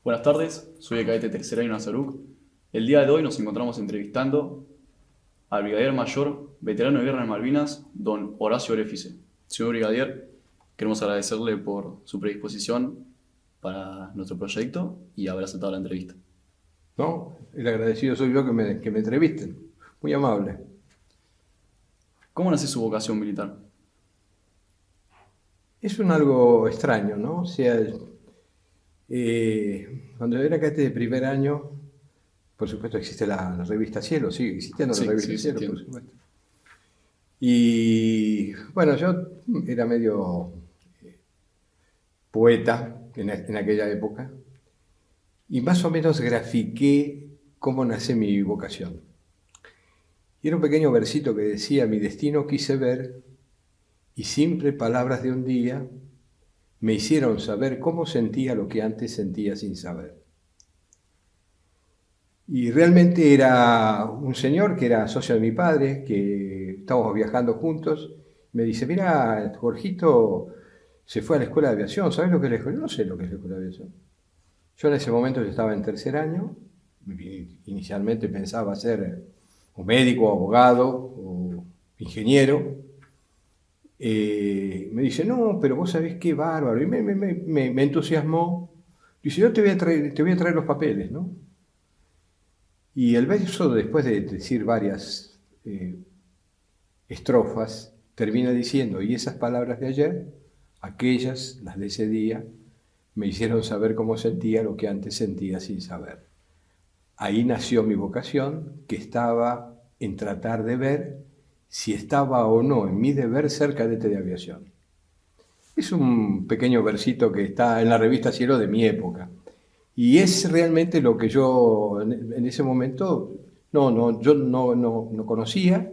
Buenas tardes, soy el cadete tercer año Nazaruc. El día de hoy nos encontramos entrevistando al brigadier mayor, veterano de guerra en Malvinas, don Horacio Orefice. Señor brigadier, queremos agradecerle por su predisposición para nuestro proyecto y haber aceptado la entrevista. ¿No? El agradecido soy yo que me entrevisten. Muy amable. ¿Cómo nace su vocación militar? Es algo extraño, ¿no? O sea, cuando era cadete de primer año, por supuesto existe la revista Cielo, sigue existiendo la Sí, revista sí, Cielo, por entiendo. supuesto. Y bueno, yo era medio poeta en aquella época y más o menos grafiqué cómo nace mi vocación. Y era un pequeño versito que decía: mi destino quise ver y simple palabras de un día me hicieron saber cómo sentía lo que antes sentía sin saber. Y realmente era un señor que era socio de mi padre, que estábamos viajando juntos. Me dice: mira, Jorgito se fue a la escuela de aviación. ¿Sabes lo que es la escuela? No sé lo que es la escuela de aviación. Yo en ese momento yo estaba en tercer año. Inicialmente pensaba ser o médico, abogado o ingeniero. Me dice: no, pero vos sabés qué bárbaro. Y me entusiasmó. Dice: yo te voy a traer los papeles, ¿no? Y el verso, después de decir varias estrofas, termina diciendo: y esas palabras de ayer, aquellas, las de ese día, me hicieron saber cómo sentía lo que antes sentía sin saber. Ahí nació mi vocación, que estaba en tratar de ver si estaba o no en mi deber ser cadete de aviación. Es un pequeño versito que está en la revista Cielo de mi época. Y es realmente lo que yo en ese momento yo no conocía.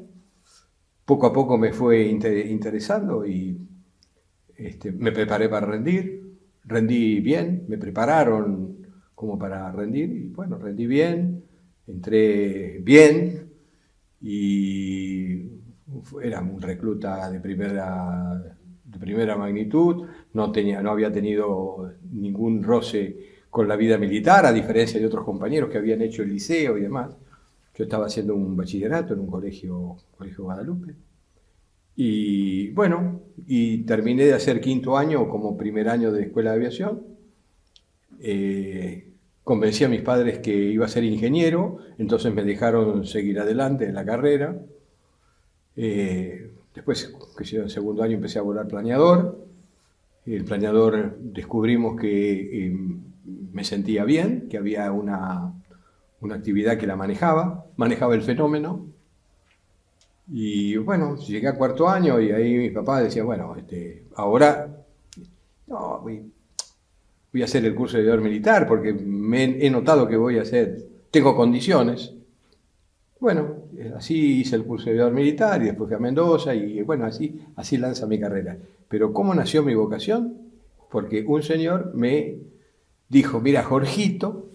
Poco a poco me fue interesando y me preparé para rendir. Rendí bien, me prepararon como para rendir y bueno, rendí bien, entré bien y era un recluta de primera magnitud. No había tenido ningún roce con la vida militar, a diferencia de otros compañeros que habían hecho el liceo y demás. Yo estaba haciendo un bachillerato en un colegio Guadalupe. Y bueno, y terminé de hacer quinto año como primer año de escuela de aviación. Convencí a mis padres que iba a ser ingeniero, entonces me dejaron seguir adelante en la carrera. Después, que yo en segundo año empecé a volar planeador. El planeador descubrimos que me sentía bien, que había una actividad que la manejaba el fenómeno. Y bueno, llegué a cuarto año y ahí mis papás decían: bueno, ahora no, voy a hacer el curso de aviador militar porque he notado que tengo condiciones. Bueno, así hice el curso de aviador militar y después fui a Mendoza y bueno, así lanza mi carrera. Pero ¿cómo nació mi vocación? Porque un señor me dijo: mira, Jorgito.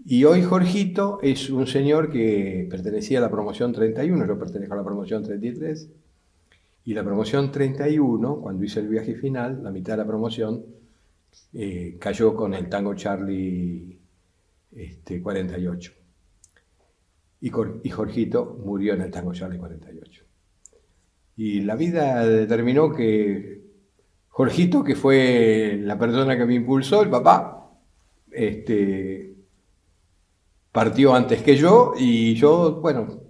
Y hoy Jorgito es un señor que pertenecía a la promoción 31, yo pertenezco a la promoción 33, y la promoción 31, cuando hice el viaje final, la mitad de la promoción cayó con el Tango Charlie 48. Y Jorgito murió en el Tango Charlie 48. Y la vida determinó que Jorgito, que fue la persona que me impulsó, el papá, partió antes que yo y yo, bueno,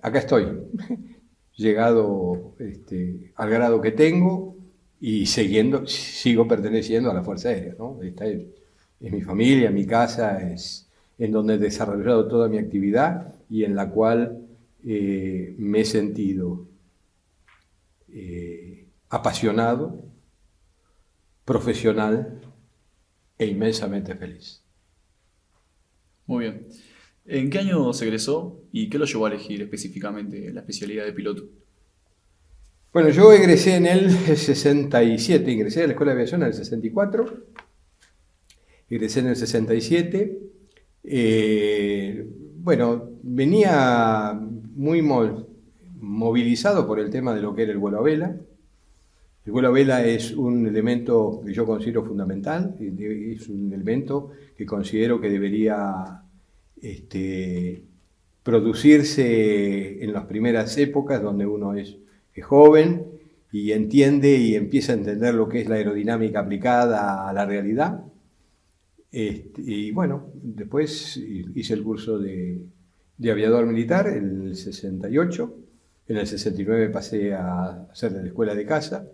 acá estoy, llegado al grado que tengo y sigo perteneciendo a la Fuerza Aérea, ¿no? Esta es mi familia, mi casa, es en donde he desarrollado toda mi actividad y en la cual me he sentido apasionado, profesional e inmensamente feliz. Muy bien. ¿En qué año se egresó y qué lo llevó a elegir específicamente la especialidad de piloto? Bueno, yo egresé en el 67, ingresé a la Escuela de Aviación en el 64, egresé en el 67. Bueno, venía muy movilizado por el tema de lo que era el vuelo a vela. El vuelo a vela es un elemento que yo considero fundamental, es un elemento que considero que debería producirse en las primeras épocas donde uno es joven y entiende y empieza a entender lo que es la aerodinámica aplicada a la realidad. Y bueno, después hice el curso de aviador militar en el 68, en el 69 pasé a hacer la escuela de caza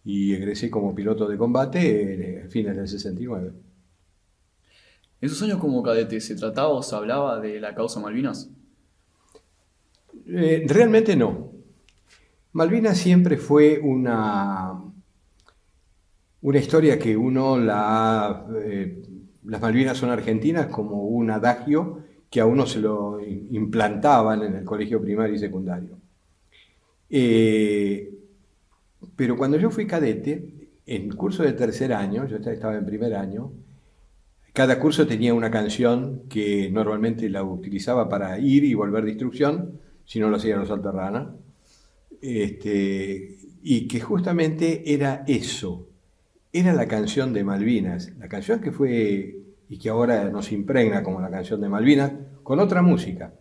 y egresé como piloto de combate a fines del 69. ¿En sus años como cadete se trataba o se hablaba de la causa Malvinas? Realmente no. Malvinas siempre fue una historia que las Malvinas son argentinas como un adagio que a uno se lo implantaban en el colegio primario y secundario. Pero cuando yo fui cadete, en el curso de tercer año, yo estaba en primer año, cada curso tenía una canción que normalmente la utilizaba para ir y volver de instrucción, si no lo hacían los Alta Rana, y que justamente era eso, era la canción de Malvinas, la canción que fue y que ahora nos impregna como la canción de Malvinas, con otra música.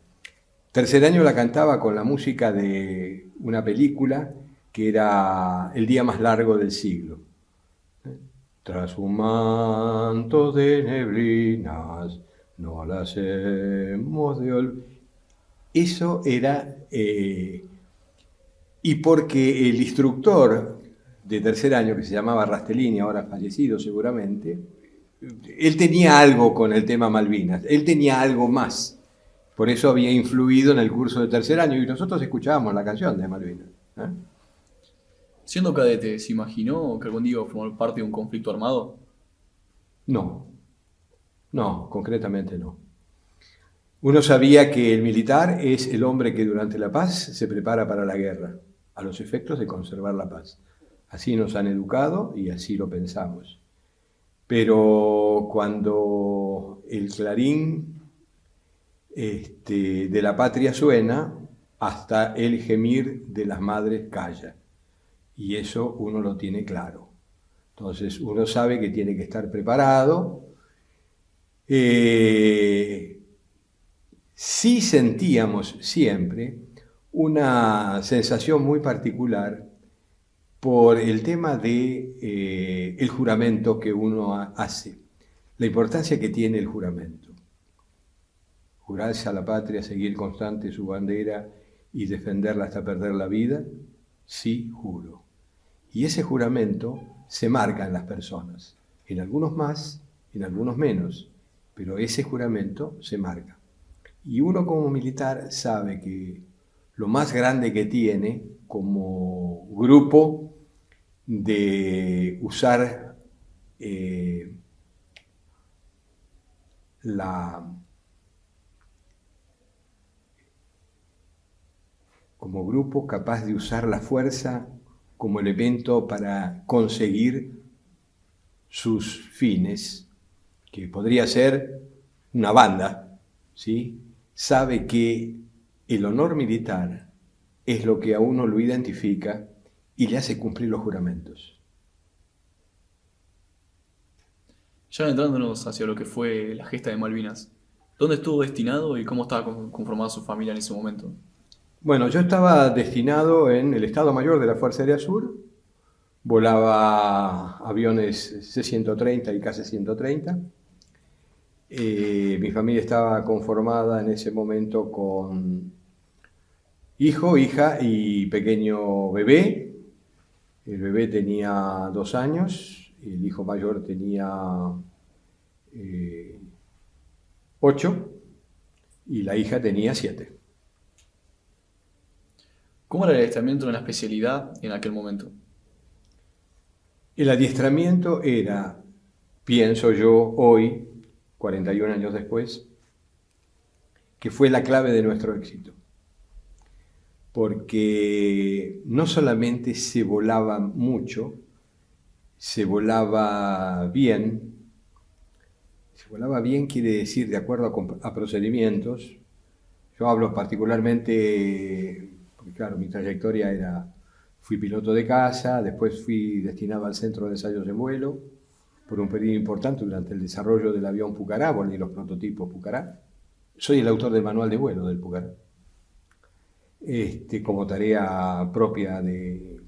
Tercer año la cantaba con la música de una película que era El día más largo del siglo. Tras un manto de neblinas, no las hemos de olvidar. Eso era, y porque el instructor de tercer año, que se llamaba Rastellini, ahora fallecido seguramente, él tenía algo con el tema Malvinas, él tenía algo más. Por eso había influido en el curso de tercer año y nosotros escuchábamos la canción de Malvinas. Siendo cadete, ¿se imaginó que algún día iba a formar parte de un conflicto armado? No, concretamente no. Uno sabía que el militar es el hombre que durante la paz se prepara para la guerra, a los efectos de conservar la paz. Así nos han educado y así lo pensamos. Pero cuando el clarín de la patria suena, hasta el gemir de las madres calla. Y eso uno lo tiene claro. Entonces uno sabe que tiene que estar preparado. Sí sentíamos siempre una sensación muy particular por el tema de el juramento que uno hace, la importancia que tiene el juramento. Jurarse a la patria, seguir constante su bandera y defenderla hasta perder la vida, sí juro. Y ese juramento se marca en las personas, en algunos más, en algunos menos, pero ese juramento se marca. Y uno como militar sabe que lo más grande que tiene como grupo de usar como grupo capaz de usar la fuerza como elemento para conseguir sus fines, que podría ser una banda, ¿sí? Sabe que el honor militar es lo que a uno lo identifica y le hace cumplir los juramentos. Ya adentrándonos hacia lo que fue la gesta de Malvinas, ¿dónde estuvo destinado y cómo estaba conformada su familia en ese momento? Bueno, yo estaba destinado en el Estado Mayor de la Fuerza Aérea Sur, volaba aviones C-130 y KC-130. Mi familia estaba conformada en ese momento con hijo, hija y pequeño bebé. El bebé tenía 2 años, el hijo mayor tenía 8 y la hija tenía 7. ¿Cómo era el adiestramiento en la especialidad en aquel momento? El adiestramiento era, pienso yo hoy, 41 años después, que fue la clave de nuestro éxito. Porque no solamente se volaba mucho, se volaba bien. Se volaba bien quiere decir de acuerdo a procedimientos. Yo hablo particularmente, porque claro, mi trayectoria Fui piloto de caza, después fui destinado al Centro de Ensayos en Vuelo por un periodo importante durante el desarrollo del avión Pucará, y los prototipos Pucará. Soy el autor del manual de vuelo del Pucará, como tarea propia de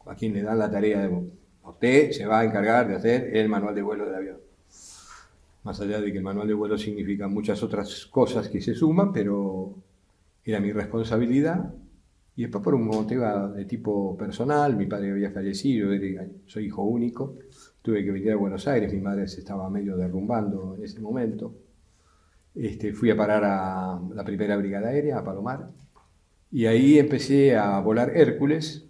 a quien le dan la tarea de usted se va a encargar de hacer el manual de vuelo del avión. Más allá de que el manual de vuelo significa muchas otras cosas que se suman, pero era mi responsabilidad. Y después por un motivo de tipo personal, mi padre había fallecido, soy hijo único, tuve que venir a Buenos Aires, mi madre se estaba medio derrumbando en ese momento. Fui a parar a la primera brigada aérea, a Palomar, y ahí empecé a volar Hércules,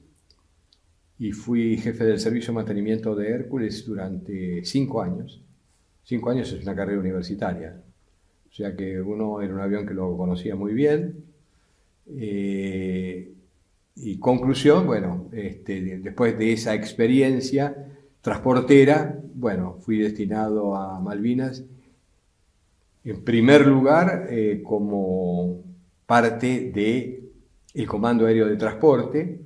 y fui jefe del servicio de mantenimiento de Hércules durante 5 años. 5 años es una carrera universitaria, o sea que uno era un avión que lo conocía muy bien. Y conclusión, bueno, después de esa experiencia transportera, bueno, fui destinado a Malvinas, en primer lugar como parte del Comando Aéreo de Transporte,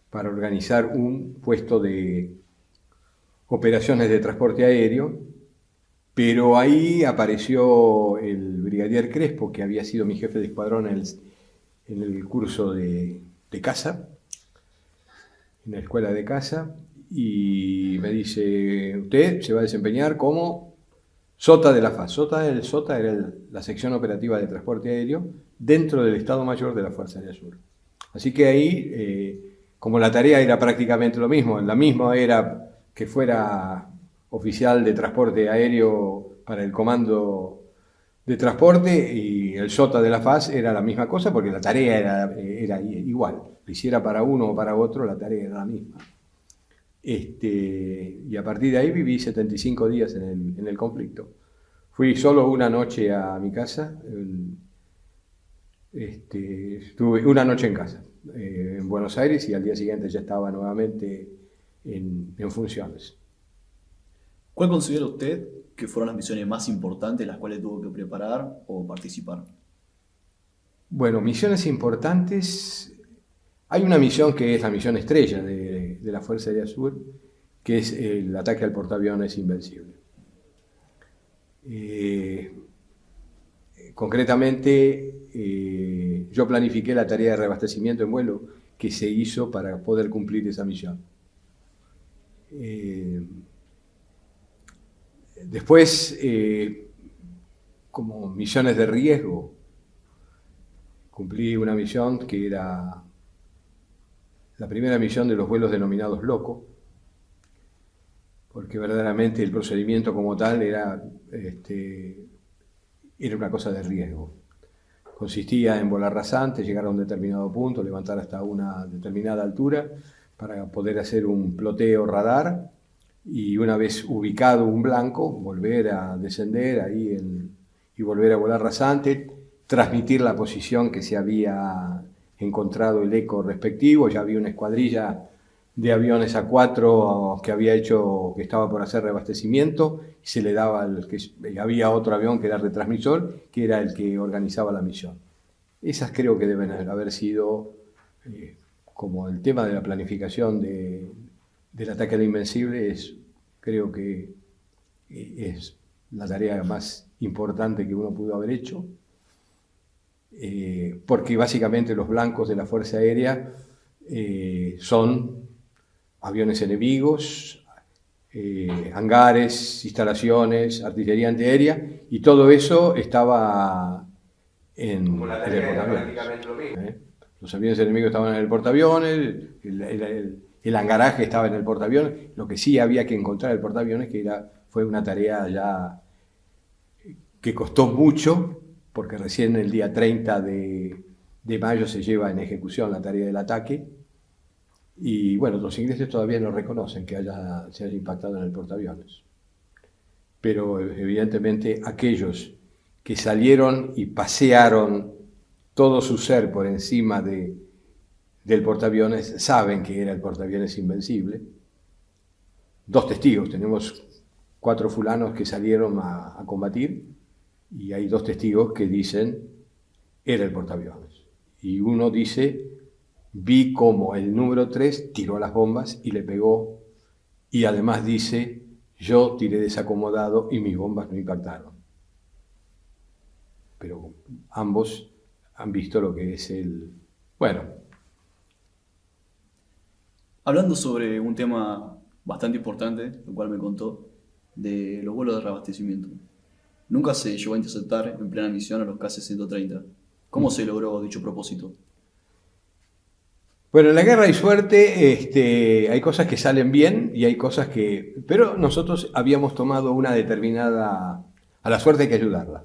para organizar un puesto de operaciones de transporte aéreo, pero ahí apareció el brigadier Crespo, que había sido mi jefe de escuadrón en el curso de caza, en la escuela de caza, y me dice, usted se va a desempeñar como SOTA de la FAS. SOTA era la sección operativa de transporte aéreo dentro del Estado Mayor de la Fuerza Aérea Sur. Así que ahí, como la tarea era prácticamente lo mismo, la misma era que fuera oficial de transporte aéreo para el comando de transporte, y el SOTA de la FAS era la misma cosa porque la tarea era igual. Lo hiciera para uno o para otro, la tarea era la misma. Y a partir de ahí viví 75 días en el conflicto. Fui solo una noche a mi casa, estuve una noche en casa, en Buenos Aires, y al día siguiente ya estaba nuevamente en funciones. ¿Cuál considera usted que fueron las misiones más importantes las cuales tuvo que preparar o participar? Bueno, misiones importantes. Hay una misión que es la misión estrella de la Fuerza Aérea Sur, que es el ataque al portaaviones Invencible. Concretamente, yo planifiqué la tarea de reabastecimiento en vuelo que se hizo para poder cumplir esa misión. Después, como misiones de riesgo, cumplí una misión que era la primera misión de los vuelos denominados LOCO, porque verdaderamente el procedimiento como tal era una cosa de riesgo. Consistía en volar rasante, llegar a un determinado punto, levantar hasta una determinada altura para poder hacer un ploteo radar, y una vez ubicado un blanco, volver a descender ahí y volver a volar rasante, transmitir la posición que se había encontrado el eco respectivo. Ya había una escuadrilla de aviones A4 que estaba por hacer reabastecimiento, y se le daba había otro avión que era retransmisor, que era el que organizaba la misión. Esas creo que deben haber sido como el tema de la planificación del ataque al Invencible. Creo que es la tarea más importante que uno pudo haber hecho, porque básicamente los blancos de la Fuerza Aérea son aviones enemigos, hangares, instalaciones, artillería antiaérea, y todo eso estaba en el portaaviones. Los aviones enemigos estaban en el portaaviones, el hangaraje estaba en el portaaviones. Lo que sí había que encontrar el portaaviones, fue una tarea ya que costó mucho, porque recién el día 30 de mayo se lleva en ejecución la tarea del ataque, y bueno, los ingleses todavía no reconocen que se haya impactado en el portaaviones. Pero evidentemente aquellos que salieron y pasearon todo su ser por encima del portaaviones saben que era el portaaviones Invencible. 2 testigos, tenemos 4 fulanos que salieron a combatir, y hay 2 testigos que dicen era el portaaviones. Y uno dice vi cómo el número 3 tiró las bombas y le pegó, y además dice, yo tiré desacomodado y mis bombas no impactaron. Pero ambos han visto lo que es el... Bueno, Hablando sobre un tema bastante importante, el cual me contó, de los vuelos de reabastecimiento. Nunca se llegó a interceptar en plena misión a los KC-130. ¿Cómo se logró dicho propósito? bueno, en la guerra hay suerte, hay cosas que salen bien y hay cosas que... Pero nosotros habíamos tomado una determinada... A la suerte hay que ayudarla.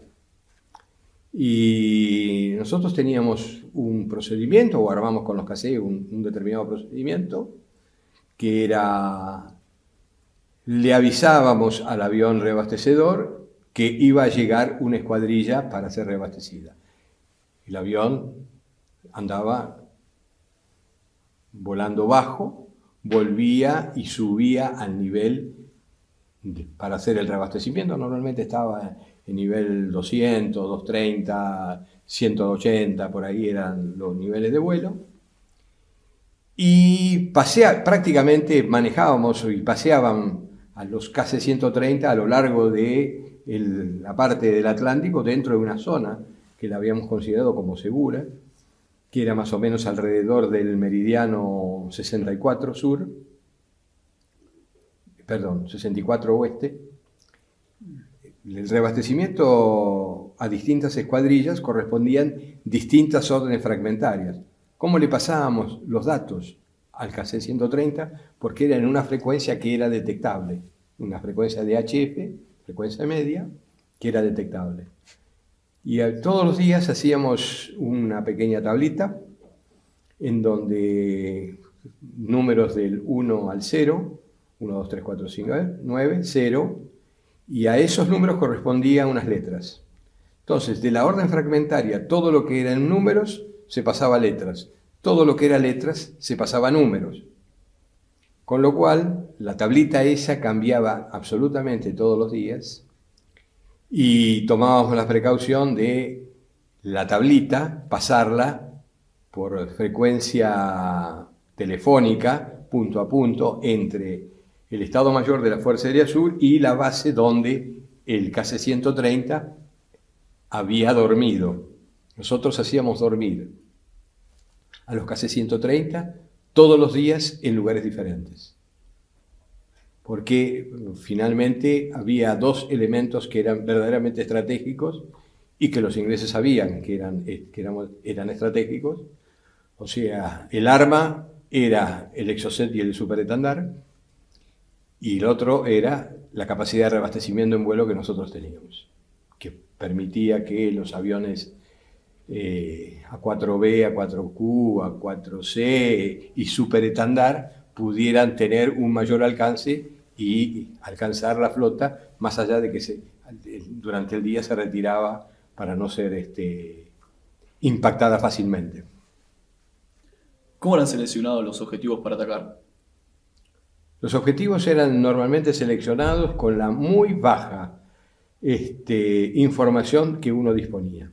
Y nosotros teníamos un procedimiento, o armamos con los KC un determinado procedimiento, que era... Le avisábamos al avión reabastecedor que iba a llegar una escuadrilla para ser reabastecida. El avión andaba volando bajo, volvía y subía al nivel para hacer el reabastecimiento. Normalmente estaba en nivel 200, 230, 180, por ahí eran los niveles de vuelo. Y prácticamente manejábamos y paseaban a los KC-130 a lo largo de la parte del Atlántico dentro de una zona que la habíamos considerado como segura, que era más o menos alrededor del meridiano 64 sur, perdón, 64 oeste. El reabastecimiento a distintas escuadrillas correspondían distintas órdenes fragmentarias. ¿Cómo le pasábamos los datos al KC-130? Porque era en una frecuencia que era detectable, una frecuencia de HF, frecuencia media, que era detectable. Y todos los días hacíamos una pequeña tablita en donde números del 1 al 0, 1, 2, 3, 4, 5, 9, 0, y a esos números correspondían unas letras. Entonces, de la orden fragmentaria, todo lo que eran números se pasaba a letras, todo lo que era letras se pasaba a números. Con lo cual, la tablita esa cambiaba absolutamente todos los días y tomábamos la precaución de la tablita pasarla por frecuencia telefónica, punto a punto, entre el Estado Mayor de la Fuerza Aérea Sur y la base donde el KC-130 había dormido. Nosotros hacíamos dormir a los KC-130 todos los días en lugares diferentes. Porque finalmente había dos elementos que eran verdaderamente estratégicos y que los ingleses sabían que eran estratégicos. O sea, el arma era el Exocet y el Superetandar, y el otro era la capacidad de reabastecimiento en vuelo que nosotros teníamos, que permitía que los aviones A4B, A4Q, A4C y Superetandar pudieran tener un mayor alcance y alcanzar la flota, más allá de que durante el día se retiraba para no ser impactada fácilmente. ¿Cómo eran seleccionados los objetivos para atacar? Los objetivos eran normalmente seleccionados con la muy baja información que uno disponía.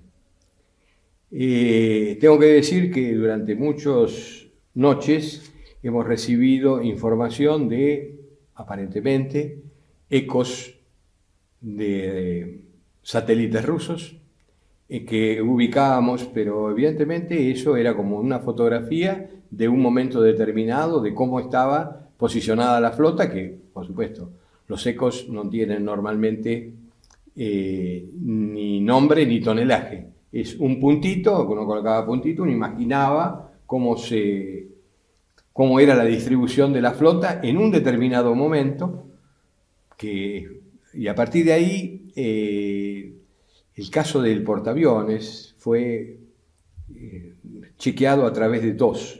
Tengo que decir que durante muchas noches hemos recibido información de, aparentemente, ecos de satélites rusos que ubicábamos, pero evidentemente eso era como una fotografía de un momento determinado, de cómo estaba posicionada la flota, que por supuesto los ecos no tienen normalmente ni nombre ni tonelaje. Es un puntito, uno colocaba puntito, uno imaginaba cómo era la distribución de la flota en un determinado momento, y a partir de ahí el caso del portaaviones fue chequeado a través de dos.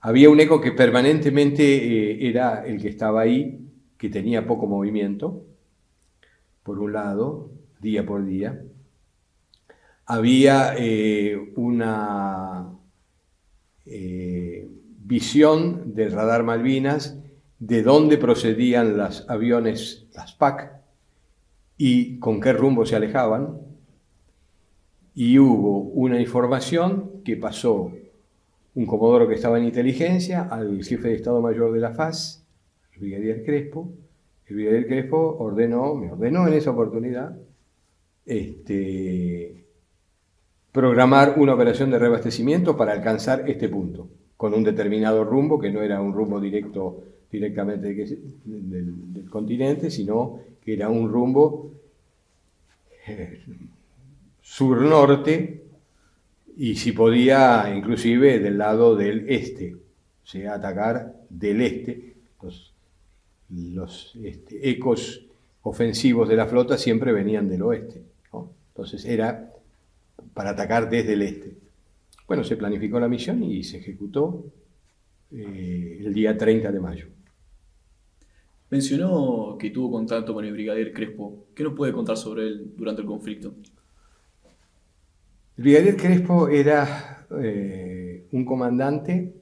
Había un eco que permanentemente era el que estaba ahí, que tenía poco movimiento, por un lado, día por día. Había una visión del radar Malvinas de dónde procedían los aviones, las PAC, y con qué rumbo se alejaban. Y hubo una información que pasó un comodoro que estaba en inteligencia, al jefe de Estado Mayor de la FAS, el brigadier Crespo. El brigadier Crespo me ordenó en esa oportunidad programar una operación de reabastecimiento para alcanzar este punto, con un determinado rumbo, que no era un rumbo directamente del continente, sino que era un rumbo sur-norte, y si podía, inclusive del lado del este, o sea, atacar del este. Los ecos ofensivos de la flota siempre venían del oeste, ¿no? Entonces era para atacar desde el este. Bueno, se planificó la misión y se ejecutó el día 30 de mayo. Mencionó que tuvo contacto con el brigadier Crespo. ¿Qué nos puede contar sobre él durante el conflicto? El brigadier Crespo era un comandante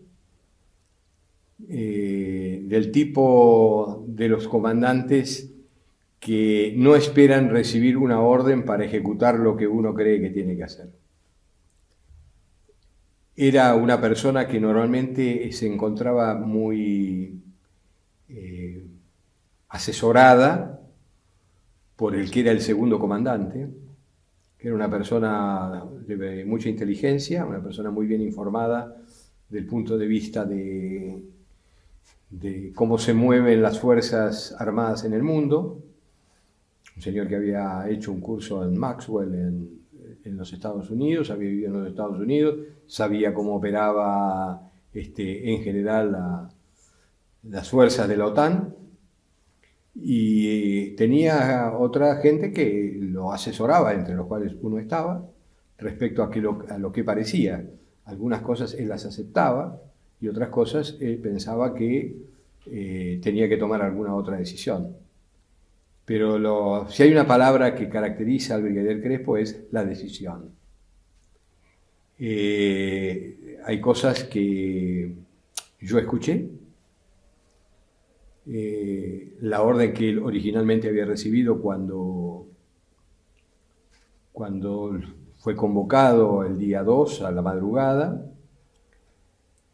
del tipo de los comandantes que no esperan recibir una orden para ejecutar lo que uno cree que tiene que hacer. Era una persona que normalmente se encontraba muy asesorada por el que era el segundo comandante, que era una persona de mucha inteligencia, una persona muy bien informada del punto de vista de cómo se mueven las Fuerzas Armadas en el mundo. Un señor que había hecho un curso en Maxwell en los Estados Unidos, había vivido en los Estados Unidos, sabía cómo operaba en general las fuerzas de la OTAN, y tenía otra gente que lo asesoraba, entre los cuales uno estaba, respecto a lo que parecía. Algunas cosas él las aceptaba y otras cosas él pensaba que tenía que tomar alguna otra decisión. Pero si hay una palabra que caracteriza al brigadier Crespo es la decisión. Hay cosas que yo escuché. La orden que él originalmente había recibido cuando fue convocado el día 2 a la madrugada.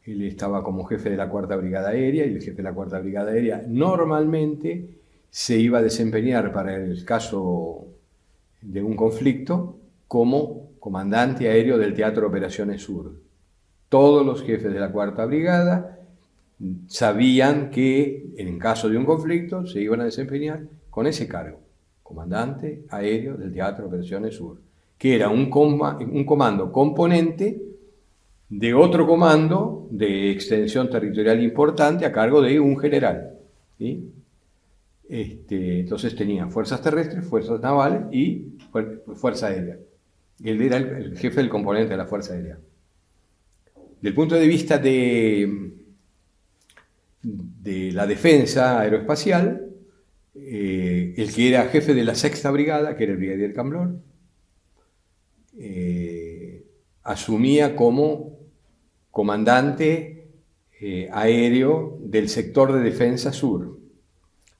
Él estaba como jefe de la 4ª Brigada Aérea, y el jefe de la 4ª Brigada Aérea normalmente se iba a desempeñar para el caso de un conflicto como comandante aéreo del Teatro Operaciones Sur. Todos los jefes de la 4ª Brigada sabían que en caso de un conflicto se iban a desempeñar con ese cargo, comandante aéreo del Teatro Operaciones Sur, que era un comando componente de otro comando de extensión territorial importante a cargo de un general, ¿sí? Entonces tenía fuerzas terrestres, fuerzas navales y fuerza aérea. Él era el jefe del componente de la fuerza aérea. Del punto de vista de la defensa aeroespacial, el que era jefe de la 6ª Brigada, que era el brigadier Camblor, asumía como comandante aéreo del sector de defensa sur.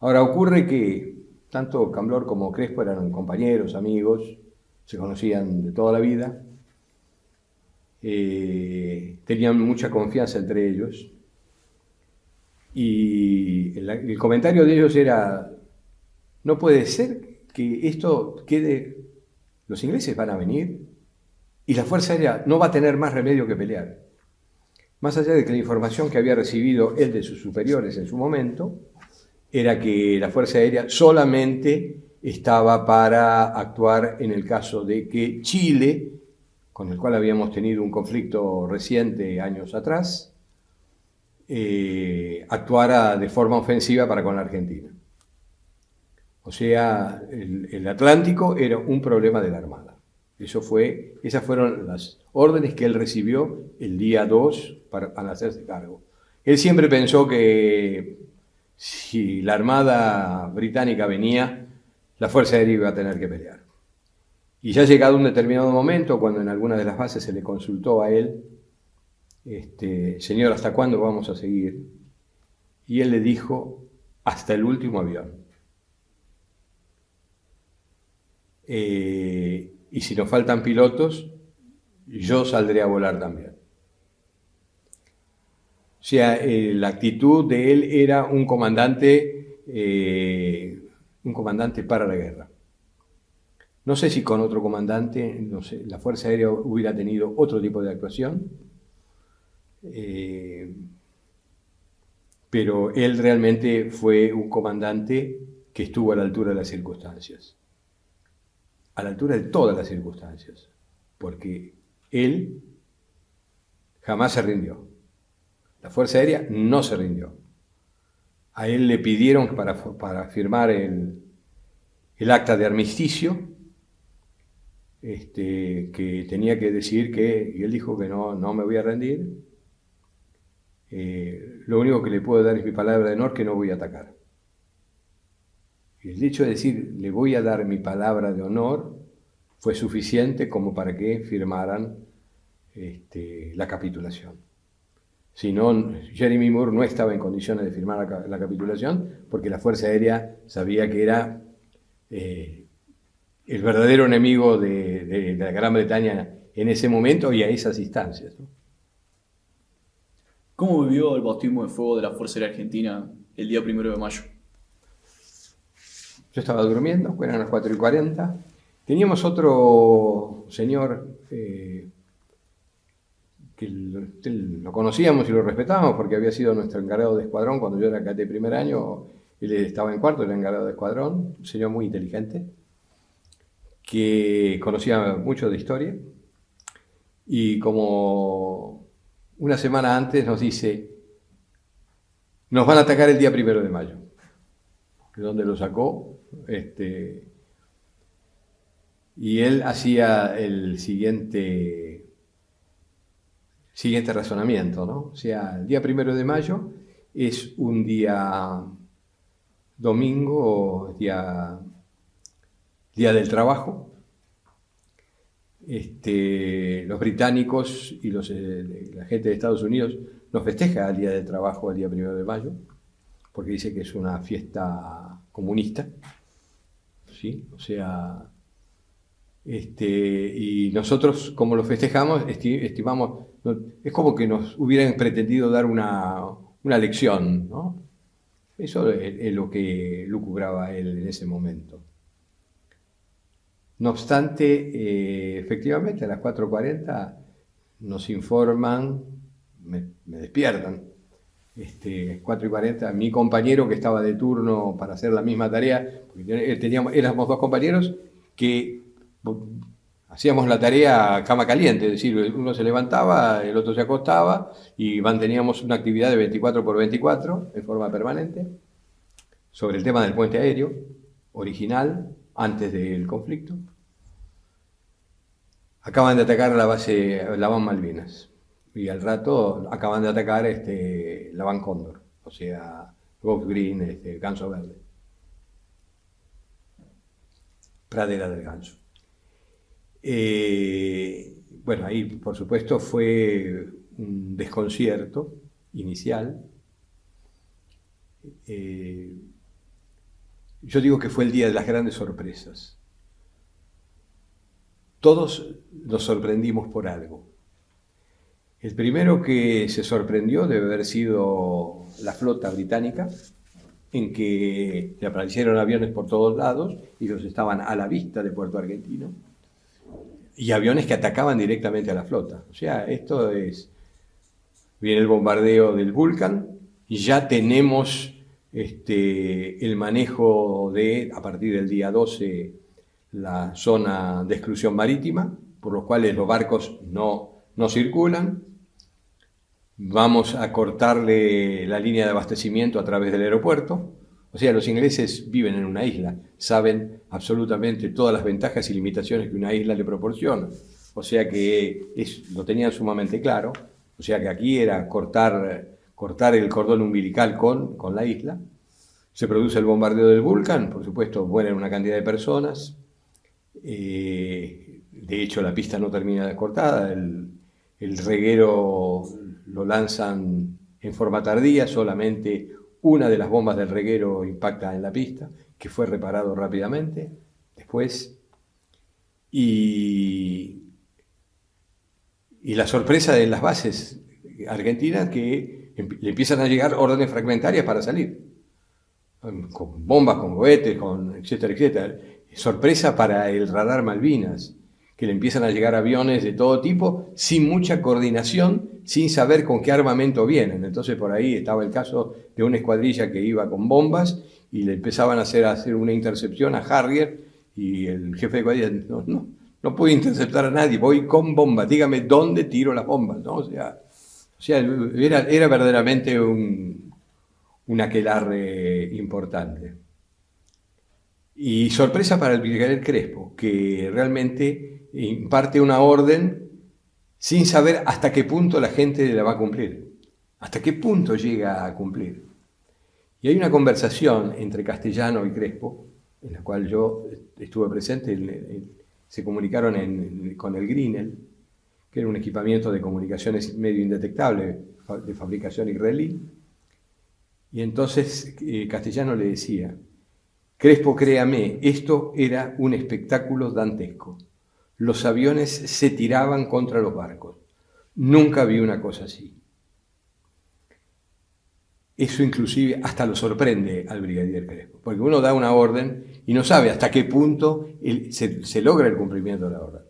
Ahora ocurre que tanto Camblor como Crespo eran compañeros, amigos, se conocían de toda la vida, tenían mucha confianza entre ellos, y el comentario de ellos era: no puede ser que esto quede, los ingleses van a venir y la Fuerza Aérea no va a tener más remedio que pelear. Más allá de que la información que había recibido él de sus superiores en su momento era que la Fuerza Aérea solamente estaba para actuar en el caso de que Chile, con el cual habíamos tenido un conflicto reciente años atrás, actuara de forma ofensiva para con la Argentina. O sea, el Atlántico era un problema de la Armada. Esas fueron las órdenes que él recibió el día 2 para hacerse cargo. Él siempre pensó que si la Armada británica venía, la Fuerza Aérea iba a tener que pelear. Y ya llegado un determinado momento, cuando en alguna de las bases se le consultó a él, señor, ¿hasta cuándo vamos a seguir? Y él le dijo: hasta el último avión. Y si nos faltan pilotos, yo saldré a volar también. sea, la actitud de él era un comandante para la guerra. No sé si con otro comandante, no sé, la Fuerza Aérea hubiera tenido otro tipo de actuación, pero él realmente fue un comandante que estuvo a la altura de las circunstancias, a la altura de todas las circunstancias, porque él jamás se rindió. La Fuerza Aérea no se rindió. A él le pidieron que para firmar el acta de armisticio, que tenía que decir y él dijo que no me voy a rendir. Lo único que le puedo dar es mi palabra de honor que no voy a atacar. Y el hecho de decir, le voy a dar mi palabra de honor, fue suficiente como para que firmaran la capitulación. Si no, Jeremy Moore no estaba en condiciones de firmar la capitulación porque la Fuerza Aérea sabía que era el verdadero enemigo de la Gran Bretaña en ese momento y a esas instancias, ¿no? ¿Cómo vivió el bautismo de fuego de la Fuerza Aérea Argentina el día 1 de mayo? Yo estaba durmiendo, eran las 4:40. Teníamos otro señor que lo conocíamos y lo respetábamos porque había sido nuestro encargado de escuadrón cuando yo era cadete de primer año. Él estaba en cuarto, era encargado de escuadrón, un señor muy inteligente que conocía mucho de historia y como una semana antes nos dice, nos van a atacar el día 1 de mayo. ¿De dónde lo sacó? Y él hacía el siguiente razonamiento, ¿no? O sea, el día 1 de mayo es un día domingo, día del trabajo. Los británicos y la gente de Estados Unidos nos festeja el día del trabajo, el día 1 de mayo, porque dice que es una fiesta comunista, ¿sí? O sea, y nosotros, como lo festejamos, estimamos, es como que nos hubieran pretendido dar una lección, ¿no? Eso es lo que lucubraba él en ese momento. No obstante, efectivamente, a las 4:40 nos informan, me despiertan, 4:40, mi compañero que estaba de turno para hacer la misma tarea, porque éramos dos compañeros que hacíamos la tarea a cama caliente, es decir, uno se levantaba, el otro se acostaba y manteníamos una actividad de 24/24 en forma permanente sobre el tema del puente aéreo original, antes del conflicto. Acaban de atacar la base, la Van Malvinas, y al rato acaban de atacar la Van Cóndor, o sea, Gulf Green, Ganso Verde, Pradera del Ganso. Bueno, ahí por supuesto fue un desconcierto inicial. Yo digo que fue el día de las grandes sorpresas. Todos nos sorprendimos por algo. El primero que se sorprendió debe haber sido la flota británica, en que le aparecieron aviones por todos lados y los estaban a la vista de Puerto Argentino, y aviones que atacaban directamente a la flota. O sea, viene el bombardeo del Vulcan y ya tenemos el manejo a partir del día 12, la zona de exclusión marítima, por los cuales los barcos no circulan. Vamos a cortarle la línea de abastecimiento a través del aeropuerto. O sea, los ingleses viven en una isla, saben absolutamente todas las ventajas y limitaciones que una isla le proporciona. O sea que lo tenían sumamente claro. O sea que aquí era cortar el cordón umbilical con la isla. Se produce el bombardeo del Vulcan, por supuesto mueren una cantidad de personas. De hecho, la pista no termina cortada, el reguero lo lanzan en forma tardía, solamente una de las bombas del reguero impacta en la pista, que fue reparado rápidamente después. Y la sorpresa de las bases argentinas, que le empiezan a llegar órdenes fragmentarias para salir, con bombas, con cohetes, con etcétera, etcétera. Sorpresa para el radar Malvinas, que le empiezan a llegar aviones de todo tipo, sin mucha coordinación, sin saber con qué armamento vienen. Entonces por ahí estaba el caso de una escuadrilla que iba con bombas y le empezaban a hacer una intercepción a Harrier, y el jefe de escuadrilla, no puedo interceptar a nadie, voy con bombas, dígame dónde tiro las bombas, ¿no? O sea era verdaderamente un aquelarre importante. Y sorpresa para el brigadier Crespo, que realmente imparte una orden sin saber hasta qué punto la gente la va a cumplir, hasta qué punto llega a cumplir. Y hay una conversación entre Castellano y Crespo, en la cual yo estuve presente, se comunicaron con el Grinnell, que era un equipamiento de comunicaciones medio indetectable de fabricación israelí. Y entonces Castellano le decía: Crespo, créame, esto era un espectáculo dantesco. Los aviones se tiraban contra los barcos. Nunca vi una cosa así. Eso inclusive hasta lo sorprende al brigadier Crespo, porque uno da una orden y no sabe hasta qué punto se logra el cumplimiento de la orden.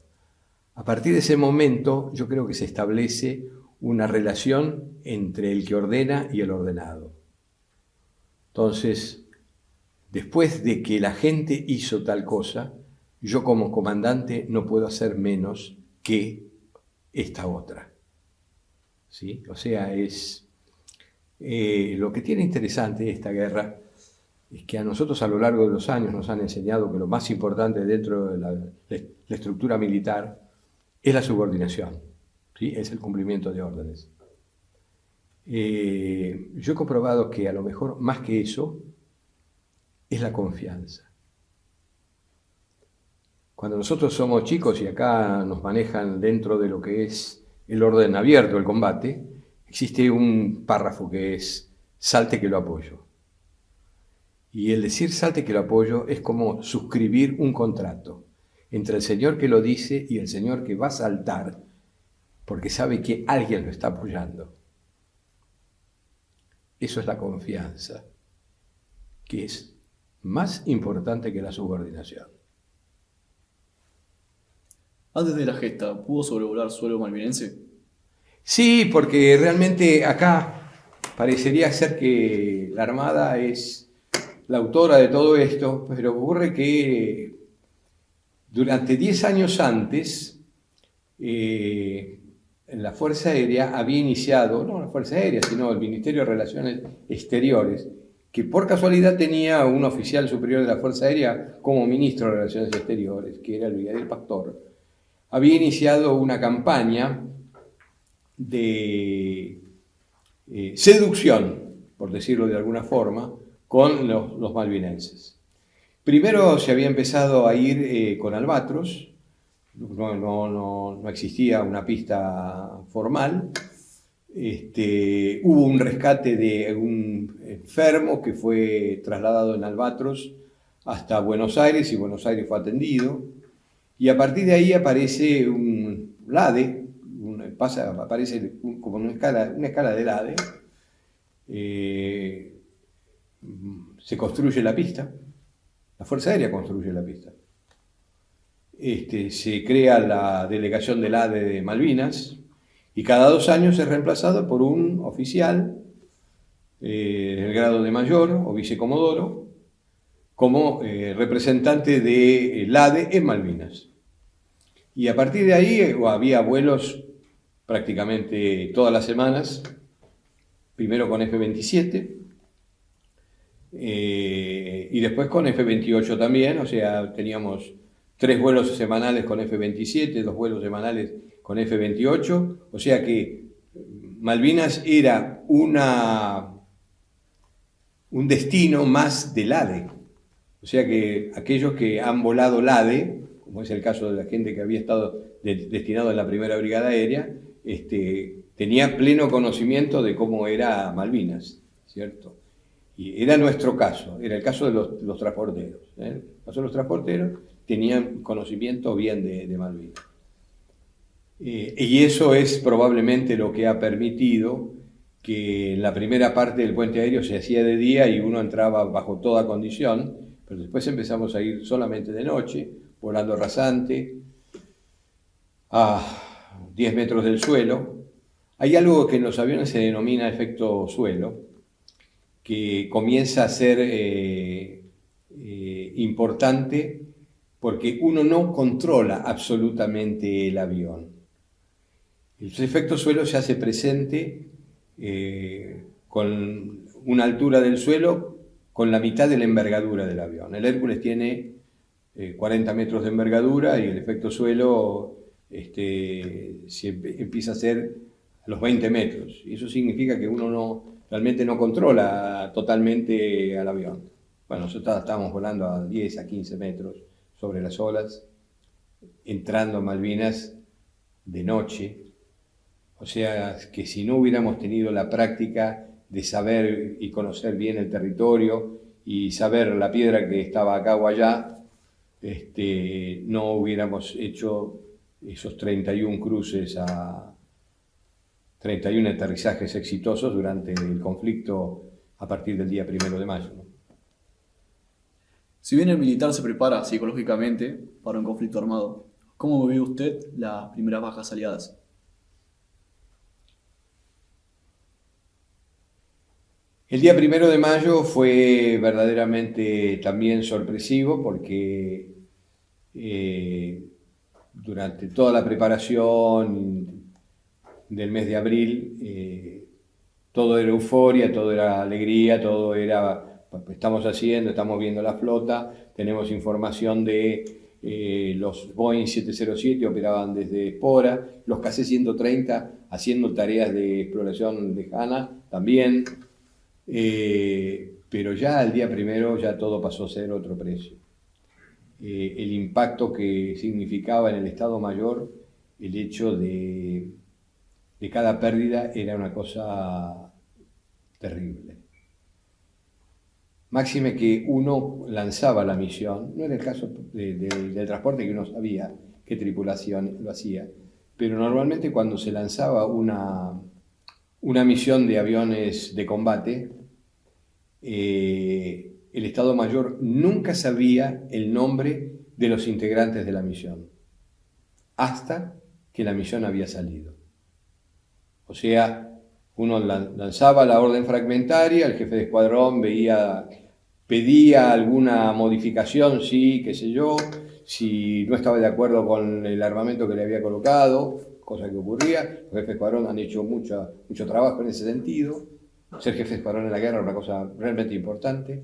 A partir de ese momento yo creo que se establece una relación entre el que ordena y el ordenado. Entonces, después de que la gente hizo tal cosa, yo como comandante no puedo hacer menos que esta otra. ¿Sí? O sea, lo que tiene interesante esta guerra es que a nosotros a lo largo de los años nos han enseñado que lo más importante dentro de la estructura militar es la subordinación, ¿sí? Es el cumplimiento de órdenes. Yo he comprobado que a lo mejor más que eso es la confianza. Cuando nosotros somos chicos y acá nos manejan dentro de lo que es el orden abierto, el combate, existe un párrafo que es salte que lo apoyo. Y el decir salte que lo apoyo es como suscribir un contrato entre el señor que lo dice y el señor que va a saltar, porque sabe que alguien lo está apoyando. Eso es la confianza, que es más importante que la subordinación. Antes de la gesta, ¿pudo sobrevolar suelo malvinense? Sí, porque realmente acá parecería ser que la Armada es la autora de todo esto, pero ocurre que durante 10 años antes, la Fuerza Aérea había iniciado, no la Fuerza Aérea, sino el Ministerio de Relaciones Exteriores, que por casualidad tenía un oficial superior de la Fuerza Aérea como ministro de Relaciones Exteriores, que era el brigadier Pastor, había iniciado una campaña de seducción, por decirlo de alguna forma, con los malvinenses. Primero se había empezado a ir con Albatros, no existía una pista formal. Hubo un rescate de un enfermo que fue trasladado en Albatros hasta Buenos Aires y Buenos Aires fue atendido. Y a partir de ahí aparece un LADE, aparece como una escala de LADE, se construye la pista, la Fuerza Aérea construye la pista. Se crea la delegación del ADE de Malvinas y cada 2 años es reemplazado por un oficial del grado de mayor o vicecomodoro como representante del ADE en Malvinas. Y a partir de ahí había vuelos prácticamente todas las semanas, primero con F-27 y después con F-28 también, o sea, teníamos 3 vuelos semanales con F-27, 2 vuelos semanales con F-28, o sea que Malvinas era un destino más del ADE. O sea que aquellos que han volado el ADE, como es el caso de la gente que había estado destinado en la primera brigada aérea, tenía pleno conocimiento de cómo era Malvinas, ¿cierto? Y era nuestro caso, era el caso de los transporteros. El caso de los transporteros tenían conocimiento bien de Malvinas. Y eso es probablemente lo que ha permitido que la primera parte del puente aéreo se hacía de día y uno entraba bajo toda condición, pero después empezamos a ir solamente de noche, volando rasante, a 10 metros del suelo. Hay algo que en los aviones se denomina efecto suelo, que comienza a ser importante porque uno no controla absolutamente el avión. El efecto suelo se hace presente con una altura del suelo con la mitad de la envergadura del avión. El Hércules tiene 40 metros de envergadura y el efecto suelo empieza a ser a los 20 metros. Y eso significa que uno realmente no controla totalmente al avión. Bueno, nosotros estábamos volando a 10 a 15 metros sobre las olas, entrando a Malvinas de noche. O sea, que si no hubiéramos tenido la práctica de saber y conocer bien el territorio y saber la piedra que estaba acá o allá, no hubiéramos hecho esos 31 cruces 31 aterrizajes exitosos durante el conflicto a partir del día 1 de mayo, ¿no? Si bien el militar se prepara psicológicamente para un conflicto armado, ¿cómo vivió usted las primeras bajas aliadas? El día 1 de mayo fue verdaderamente también sorpresivo porque durante toda la preparación del mes de abril todo era euforia, todo era alegría, todo era estamos viendo la flota, tenemos información de los Boeing 707 operaban desde Espora, los KC-130 haciendo tareas de exploración lejana también. Pero ya al día 1 ya todo pasó a ser otro precio. El impacto que significaba en el Estado Mayor el hecho de cada pérdida era una cosa terrible. Máxime que uno lanzaba la misión, no era el caso del transporte que uno sabía qué tripulación lo hacía, pero normalmente cuando se lanzaba una misión de aviones de combate, el Estado Mayor nunca sabía el nombre de los integrantes de la misión, hasta que la misión había salido. O sea, uno lanzaba la orden fragmentaria, el jefe de escuadrón pedía alguna modificación, sí, qué sé yo, si no estaba de acuerdo con el armamento que le había colocado, cosa que ocurría. Los jefes de escuadrón han hecho mucho trabajo en ese sentido. Ser jefe de escuadrón en la guerra es una cosa realmente importante.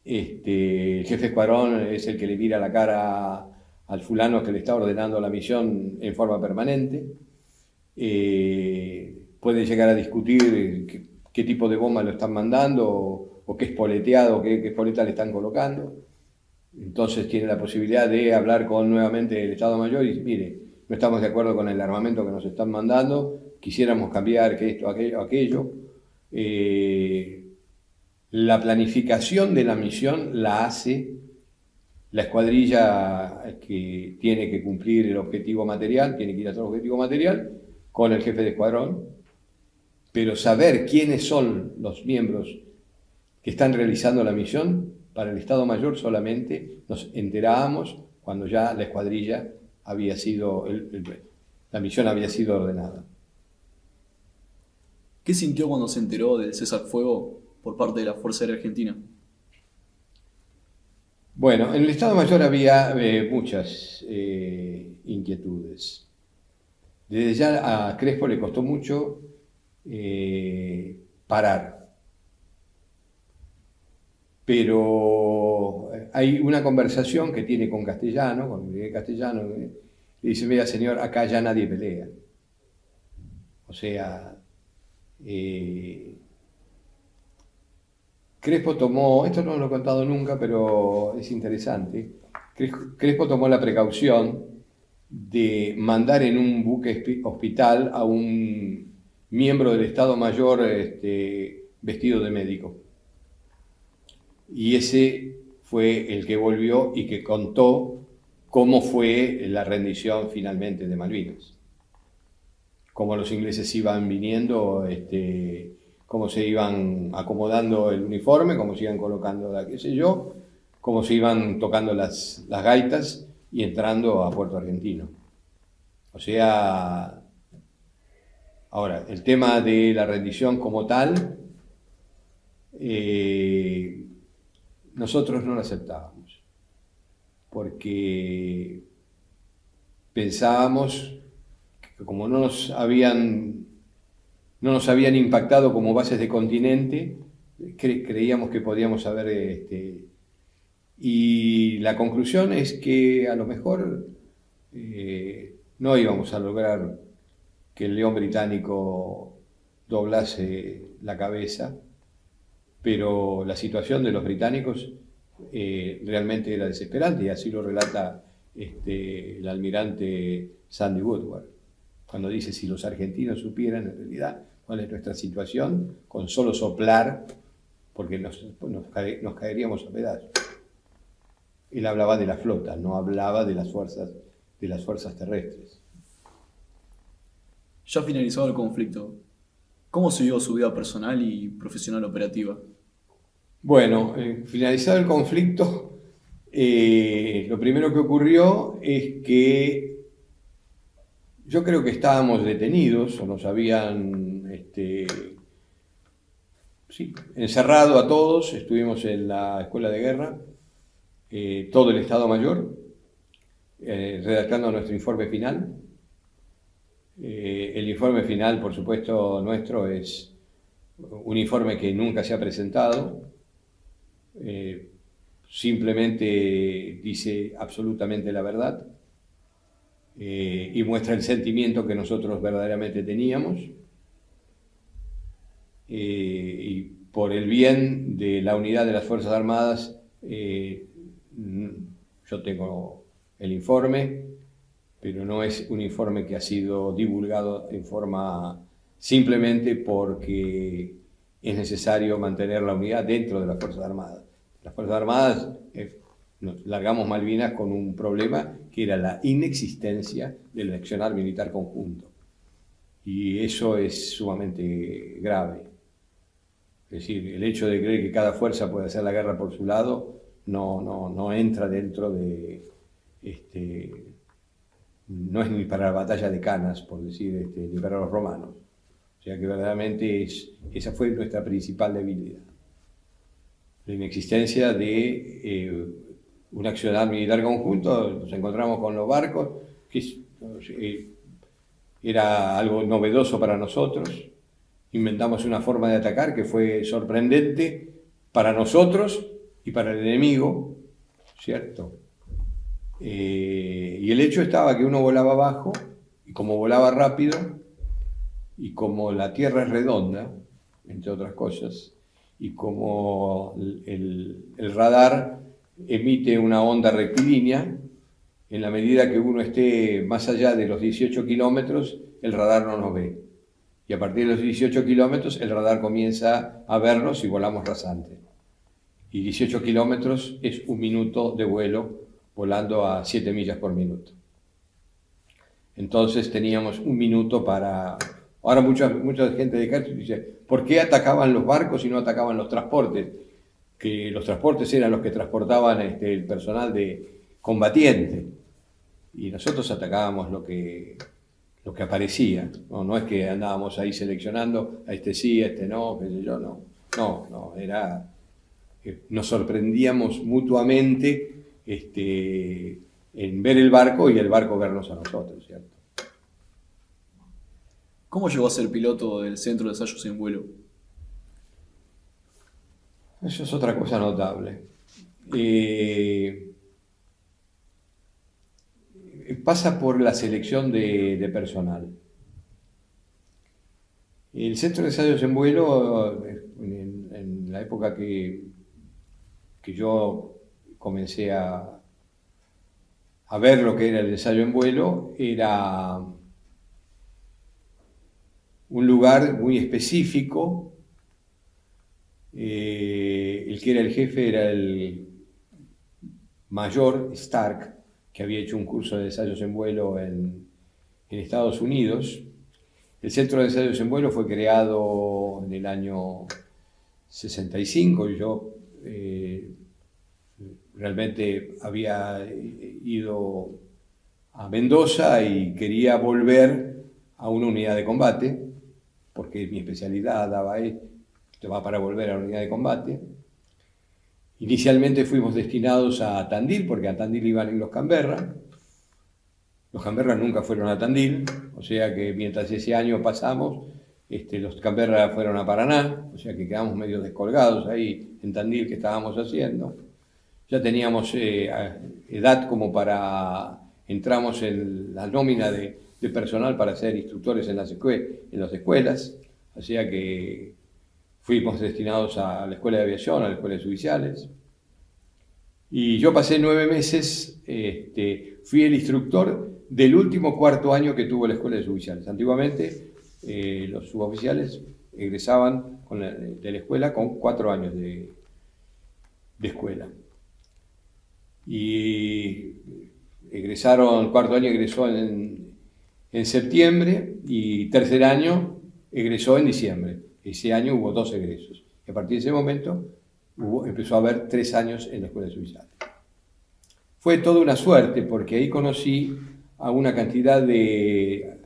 El jefe de escuadrón es el que le mira la cara al fulano que le está ordenando la misión en forma permanente. Puede llegar a discutir qué tipo de bomba lo están mandando o qué espoleteado, qué espoleta le están colocando. Entonces tiene la posibilidad de hablar nuevamente el Estado Mayor y decir, mire, no estamos de acuerdo con el armamento que nos están mandando, quisiéramos cambiar que esto, aquello. La planificación de la misión la hace la escuadrilla que tiene que cumplir el objetivo material, tiene que ir a todo el objetivo material con el jefe de escuadrón, pero saber quiénes son los miembros que están realizando la misión, para el Estado Mayor solamente nos enterábamos cuando ya la escuadrilla había sido, la misión había sido ordenada. ¿Qué sintió cuando se enteró del cese al fuego por parte de la Fuerza Aérea Argentina? Bueno, en el Estado Mayor había muchas inquietudes. Desde ya a Crespo le costó mucho parar. Pero hay una conversación que tiene con Miguel Castellano, y dice, mira señor, acá ya nadie pelea. O sea, Crespo tomó, esto no lo he contado nunca, pero es interesante, Crespo tomó la precaución de mandar en un buque hospital a un miembro del Estado Mayor vestido de médico. Y ese fue el que volvió y que contó cómo fue la rendición finalmente de Malvinas. cómo los ingleses iban viniendo, cómo se iban acomodando el uniforme, cómo se iban colocando, qué sé yo, cómo se iban tocando las gaitas y entrando a Puerto Argentino. O sea, ahora, el tema de la rendición como tal, nosotros no lo aceptábamos, porque pensábamos que como no nos habían impactado como bases de continente, creíamos que podíamos haber... y la conclusión es que a lo mejor no íbamos a lograr que el león británico doblase la cabeza, pero la situación de los británicos realmente era desesperante, y así lo relata el almirante Sandy Woodward, cuando dice: si los argentinos supieran en realidad cuál es nuestra situación, con solo soplar, porque nos caeríamos a pedazos. Él hablaba de la flota, no hablaba de las fuerzas terrestres. Ya finalizado el conflicto, ¿cómo siguió su vida personal y profesional operativa? Bueno, finalizado el conflicto, lo primero que ocurrió es que yo creo que estábamos detenidos, o nos habían encerrado a todos. Estuvimos en la escuela de guerra, todo el Estado Mayor, redactando nuestro informe final. El informe final, por supuesto, nuestro es un informe que nunca se ha presentado. Simplemente dice absolutamente la verdad y muestra el sentimiento que nosotros verdaderamente teníamos, y por el bien de la unidad de las Fuerzas Armadas, yo tengo el informe, pero no es un informe que ha sido divulgado en forma simplemente porque es necesario mantener la unidad dentro de las Fuerzas Armadas. Las Fuerzas Armadas nos largamos Malvinas con un problema que era la inexistencia del accionar militar conjunto. Y eso es sumamente grave. Es decir, el hecho de creer que cada fuerza puede hacer la guerra por su lado no entra dentro de... no es ni para la batalla de Canas, por decir, ni para los romanos. O sea que verdaderamente esa fue nuestra principal debilidad. La inexistencia de un accionar militar conjunto. Nos encontramos con los barcos, que era algo novedoso para nosotros. Inventamos una forma de atacar que fue sorprendente para nosotros y para el enemigo, ¿cierto? Y el hecho estaba que uno volaba abajo, y como volaba rápido, y como la Tierra es redonda, entre otras cosas, y como el radar emite una onda rectilínea, en la medida que uno esté más allá de los 18 kilómetros, el radar no nos ve. Y a partir de los 18 kilómetros, el radar comienza a vernos y volamos rasante. Y 18 kilómetros es un minuto de vuelo, volando a 7 millas por minuto. Entonces teníamos un minuto para... Ahora mucha gente de ejército dice: ¿por qué atacaban los barcos y no atacaban los transportes? Que los transportes eran los que transportaban el personal de combatiente. Y nosotros atacábamos lo que aparecía. No es que andábamos ahí seleccionando a este sí, a este no, qué sé yo, no. No, era... Nos sorprendíamos mutuamente en ver el barco y el barco vernos a nosotros, ¿cierto? ¿Cómo llegó a ser piloto del Centro de Ensayos en Vuelo? Eso es otra cosa notable. Pasa por la selección de personal. El Centro de Ensayos en Vuelo, en la época que yo comencé a ver lo que era el ensayo en vuelo, era un lugar muy específico. El que era el jefe era el mayor Stark, que había hecho un curso de ensayos en vuelo en Estados Unidos, El Centro de Ensayos en Vuelo fue creado en el año 65 y yo realmente había ido a Mendoza y quería volver a una unidad de combate, porque mi especialidad daba ahí, te va para volver a la unidad de combate. Inicialmente fuimos destinados a Tandil, porque a Tandil iban en los Canberra. Los Canberra nunca fueron a Tandil, o sea que mientras ese año pasamos, los Canberra fueron a Paraná, o sea que quedamos medio descolgados ahí en Tandil que estábamos haciendo. Ya teníamos edad como para, entramos en la nómina de personal para ser instructores en las escuelas, o sea que fuimos destinados a la Escuela de Aviación, a la Escuela de Suboficiales. Y yo pasé 9 meses, fui el instructor del último cuarto año que tuvo la Escuela de Suboficiales. Antiguamente los suboficiales egresaban de la escuela con 4 años de escuela. Y egresaron, cuarto año egresó en septiembre y tercer año egresó en diciembre. Ese año hubo 2 egresos. Y a partir de ese momento empezó a haber 3 años en la Escuela de Suboficiales. Fue toda una suerte porque ahí conocí a una cantidad de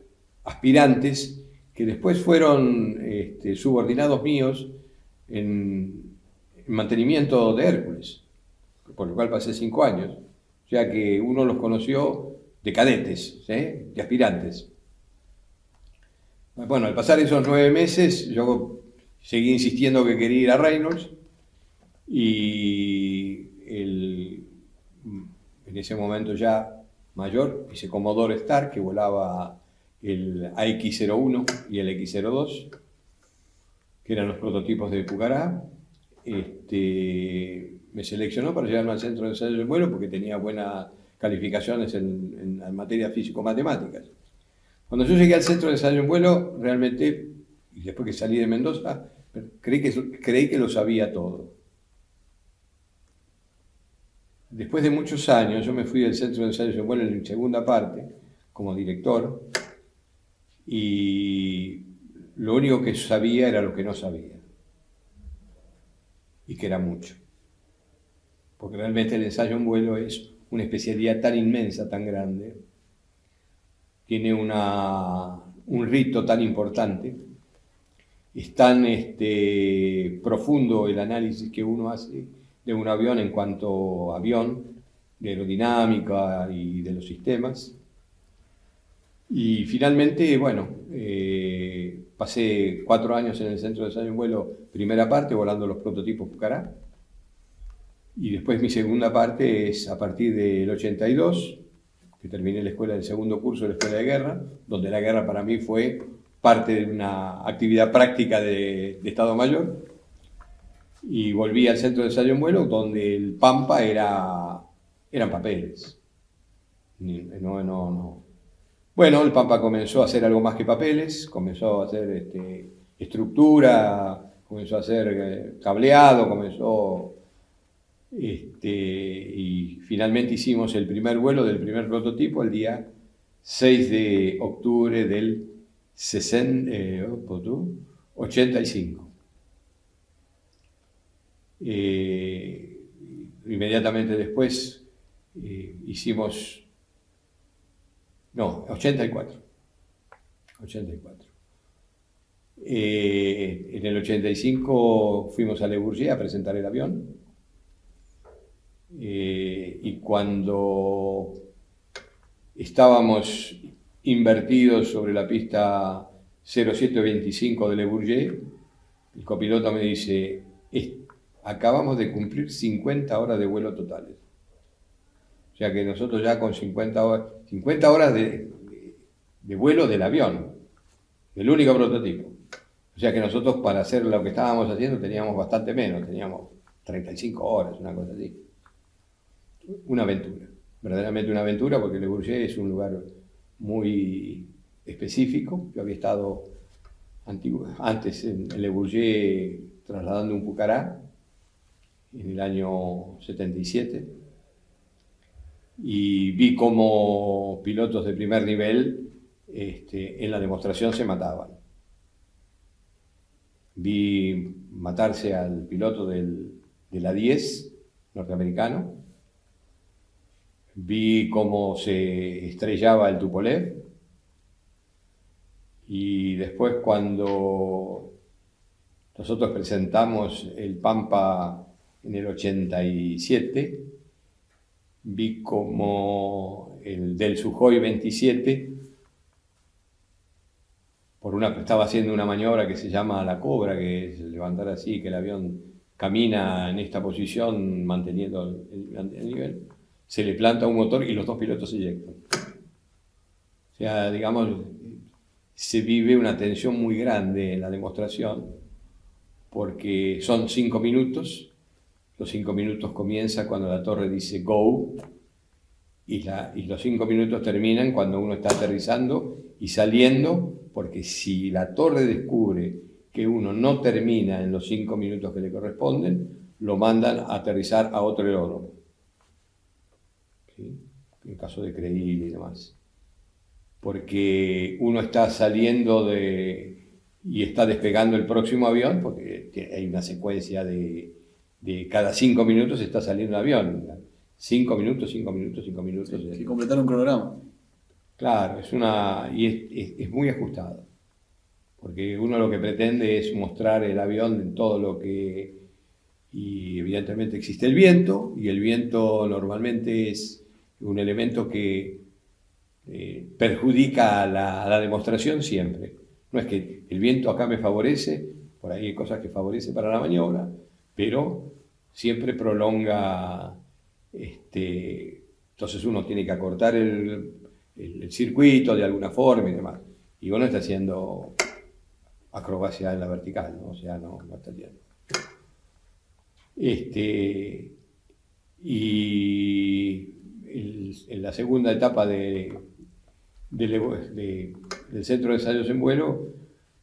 aspirantes que después fueron subordinados míos en mantenimiento de Hércules, por lo cual pasé 5 años. O sea que uno los conoció de cadetes, de aspirantes. Bueno, al pasar esos 9 meses, yo seguí insistiendo que quería ir a Reynolds y en ese momento ya mayor, hice Commodore Star, que volaba el AX-01 y el X-02, que eran los prototipos de Pucará. Me seleccionó para llevarme al Centro de Ensayos en Vuelo porque tenía buenas calificaciones en materia físico-matemáticas. Cuando yo llegué al Centro de Ensayo en Vuelo, realmente, y después que salí de Mendoza, creí que lo sabía todo. Después de muchos años, yo me fui del Centro de Ensayos en Vuelo en mi segunda parte, como director, y lo único que sabía era lo que no sabía, y que era mucho. Porque realmente el ensayo en vuelo es una especialidad tan inmensa, tan grande, tiene un rito tan importante, es tan profundo el análisis que uno hace de un avión en cuanto a avión, de aerodinámica y de los sistemas. Y finalmente, bueno, pasé 4 años en el Centro de Ensayo en Vuelo, primera parte, volando los prototipos Pucará. Y después mi segunda parte es a partir del 82, que terminé la escuela del segundo curso de la Escuela de Guerra, donde la guerra para mí fue parte de una actividad práctica de Estado Mayor. Y volví al Centro de Ensayo en Vuelo, donde el Pampa eran papeles. No. Bueno, el Pampa comenzó a hacer algo más que papeles, comenzó a hacer estructura, comenzó a hacer cableado, comenzó... y finalmente hicimos el primer vuelo del primer prototipo el día 6 de octubre del 85. Inmediatamente después hicimos... No, 84. En el 85 fuimos a Le Bourget a presentar el avión. Y cuando estábamos invertidos sobre la pista 0725 de Le Bourget, el copiloto me dice: acabamos de cumplir 50 horas de vuelo totales. O sea que nosotros ya con 50 horas de vuelo del avión, del único prototipo. O sea que nosotros para hacer lo que estábamos haciendo teníamos bastante menos, teníamos 35 horas, una cosa así. Una aventura, verdaderamente una aventura, porque Le Bourget es un lugar muy específico. Yo había estado antes en Le Bourget trasladando un Pucará en el año 77 y vi cómo pilotos de primer nivel en la demostración se mataban. Vi matarse al piloto de la 10 norteamericano, vi cómo se estrellaba el Tupolev, y después cuando nosotros presentamos el Pampa en el 87, vi como el del Sukhoi 27 estaba haciendo una maniobra que se llama la cobra, que es levantar así, que el avión camina en esta posición manteniendo el nivel, se le planta un motor y los dos pilotos se eyectan. O sea, digamos, se vive una tensión muy grande en la demostración, porque son 5 minutos, los 5 minutos comienzan cuando la torre dice go, y los 5 minutos terminan cuando uno está aterrizando y saliendo, porque si la torre descubre que uno no termina en los 5 minutos que le corresponden, lo mandan a aterrizar a otro aeródromo. ¿Sí? En caso de Creil y demás. Porque uno está saliendo y está despegando el próximo avión, porque hay una secuencia de cada 5 minutos está saliendo un avión. 5 minutos, 5 minutos, 5 minutos. Sí, que completar un cronograma. Claro, es muy ajustado, porque uno lo que pretende es mostrar el avión en todo lo que... Y evidentemente existe el viento, y el viento normalmente es un elemento que perjudica a la demostración siempre. No es que el viento acá me favorece, por ahí hay cosas que favorece para la maniobra, pero siempre prolonga, entonces uno tiene que acortar el circuito de alguna forma y demás. Y uno está haciendo acrobacia en la vertical, ¿no? O sea, no está haciendo. Y en la segunda etapa del Centro de Ensayos en Vuelo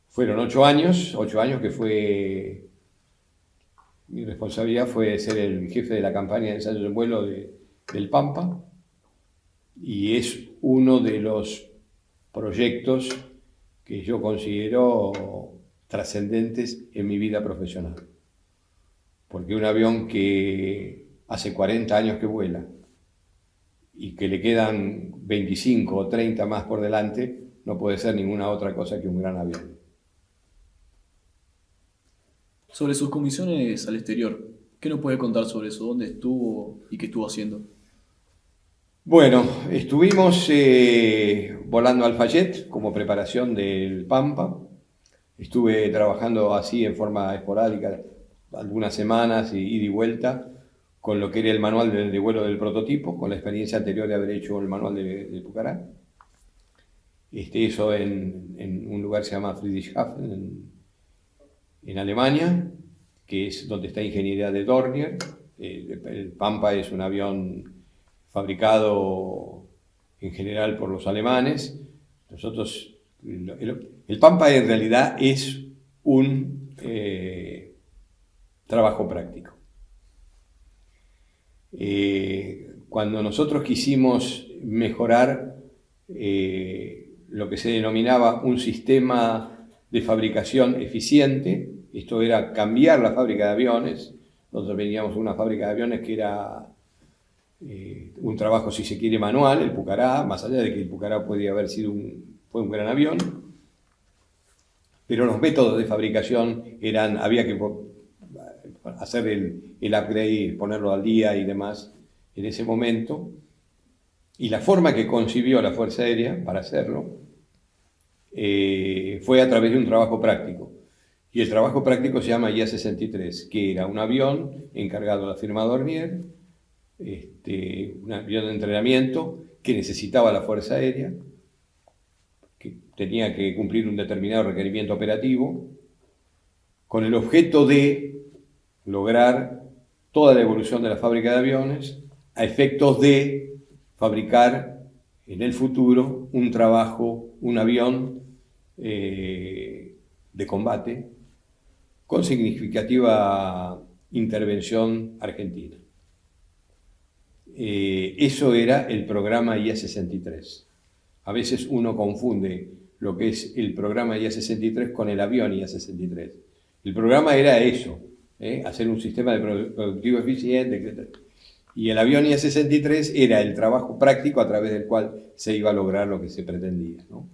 fueron 8 años que fue... Mi responsabilidad fue ser el jefe de la campaña de ensayos en vuelo del Pampa, y es uno de los proyectos que yo considero trascendentes en mi vida profesional. Porque un avión que hace 40 años que vuela y que le quedan 25 o 30 más por delante, no puede ser ninguna otra cosa que un gran avión. Sobre sus comisiones al exterior, ¿qué nos puede contar sobre eso? ¿Dónde estuvo y qué estuvo haciendo? Bueno, estuvimos volando Alfayet como preparación del Pampa. Estuve trabajando así en forma esporádica algunas semanas, ida y vuelta, con lo que era el manual de vuelo del prototipo, con la experiencia anterior de haber hecho el manual de Pucará. Eso en un lugar que se llama Friedrichshafen, en Alemania, que es donde está ingeniería de Dornier. El Pampa es un avión fabricado en general por los alemanes. Nosotros, el Pampa en realidad es un trabajo práctico. Cuando nosotros quisimos mejorar lo que se denominaba un sistema de fabricación eficiente, esto era cambiar la fábrica de aviones. Nosotros veníamos de una fábrica de aviones que era un trabajo, si se quiere, manual, el Pucará, más allá de que el Pucará podía haber sido fue un gran avión, pero los métodos de fabricación había que hacer el upgrade, ponerlo al día y demás en ese momento, y la forma que concibió la Fuerza Aérea para hacerlo fue a través de un trabajo práctico. Y el trabajo práctico se llama IA-63, que era un avión encargado a la firma Dornier, un avión de entrenamiento que necesitaba la Fuerza Aérea, que tenía que cumplir un determinado requerimiento operativo, con el objeto de lograr toda la evolución de la fábrica de aviones a efectos de fabricar en el futuro un avión de combate con significativa intervención argentina. Eso era el programa IA-63. A veces uno confunde lo que es el programa IA-63 con el avión IA-63. El programa era eso, hacer un sistema de productivo eficiente, etc. Y el avión IA-63 era el trabajo práctico a través del cual se iba a lograr lo que se pretendía, ¿no?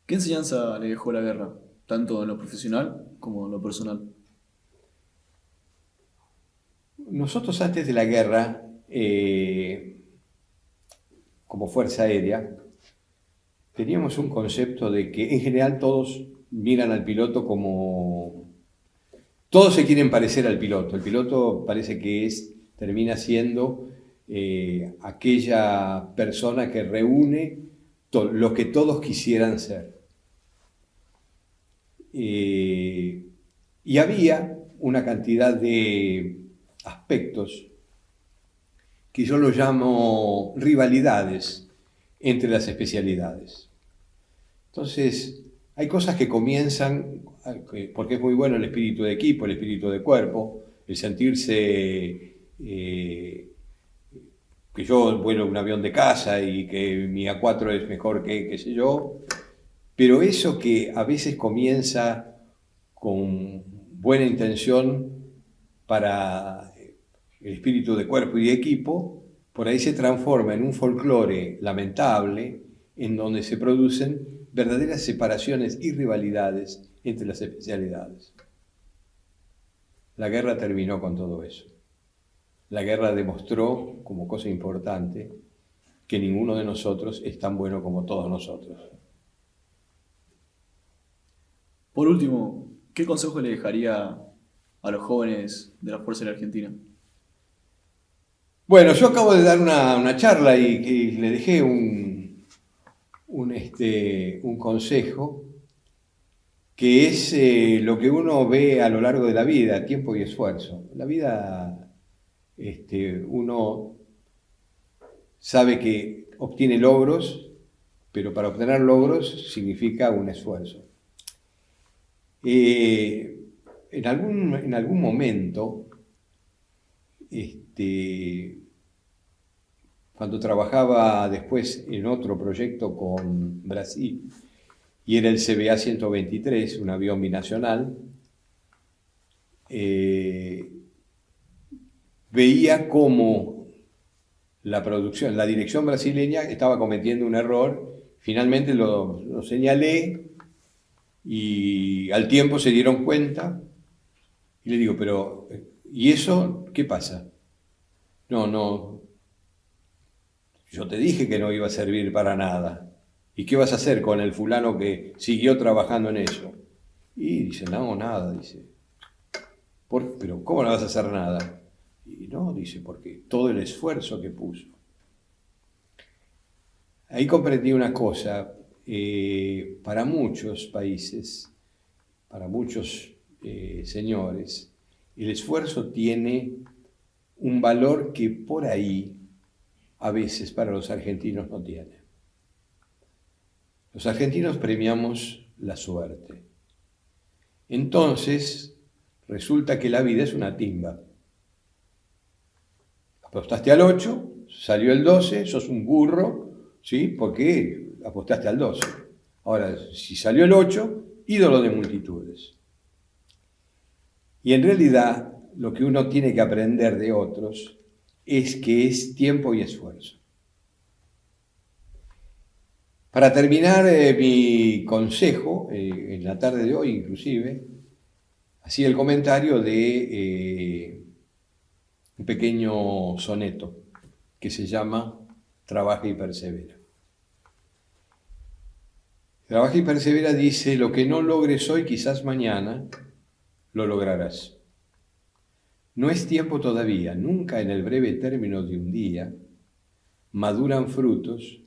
¿Qué enseñanza le dejó la guerra, tanto en lo profesional como en lo personal? Nosotros antes de la guerra, como Fuerza Aérea, teníamos un concepto de que en general todos miran al piloto como... Todos se quieren parecer al piloto. El piloto parece que termina siendo aquella persona que reúne lo que todos quisieran ser. Y había una cantidad de aspectos que yo lo llamo rivalidades entre las especialidades. Entonces, hay cosas que comienzan, porque es muy bueno el espíritu de equipo, el espíritu de cuerpo, el sentirse que yo vuelo un avión de casa y que mi A4 es mejor que qué sé yo, pero eso que a veces comienza con buena intención para el espíritu de cuerpo y de equipo, por ahí se transforma en un folclore lamentable en donde se producen verdaderas separaciones y rivalidades entre las especialidades. La guerra terminó con todo eso. La guerra demostró, como cosa importante, que ninguno de nosotros es tan bueno como todos nosotros. Por último, ¿qué consejo le dejaría a los jóvenes de la Fuerza Aérea Argentina? Bueno, yo acabo de dar una charla y le dejé un consejo que es lo que uno ve a lo largo de la vida, tiempo y esfuerzo. La vida, uno sabe que obtiene logros, pero para obtener logros significa un esfuerzo. En algún momento, cuando trabajaba después en otro proyecto con Brasil, y era el CBA 123, un avión binacional, veía cómo la dirección brasileña estaba cometiendo un error. Finalmente lo señalé y al tiempo se dieron cuenta y le digo, pero ¿y eso qué pasa? No, yo te dije que no iba a servir para nada. ¿Y qué vas a hacer con el fulano que siguió trabajando en eso? Y dice, no, nada, dice. Pero ¿cómo no vas a hacer nada? Y no, dice, porque todo el esfuerzo que puso. Ahí comprendí una cosa, para muchos países, para muchos señores, el esfuerzo tiene un valor que por ahí a veces para los argentinos no tiene. Los argentinos premiamos la suerte. Entonces, resulta que la vida es una timba. Apostaste al 8, salió el 12, sos un burro, ¿sí? Porque apostaste al 12. Ahora, si salió el 8, ídolo de multitudes. Y en realidad, lo que uno tiene que aprender de otros es que es tiempo y esfuerzo. Para terminar mi consejo, en la tarde de hoy inclusive, hacía el comentario de un pequeño soneto que se llama Trabaja y persevera. Trabaja y persevera dice, lo que no logres hoy, quizás mañana, lo lograrás. No es tiempo todavía, nunca en el breve término de un día, maduran frutos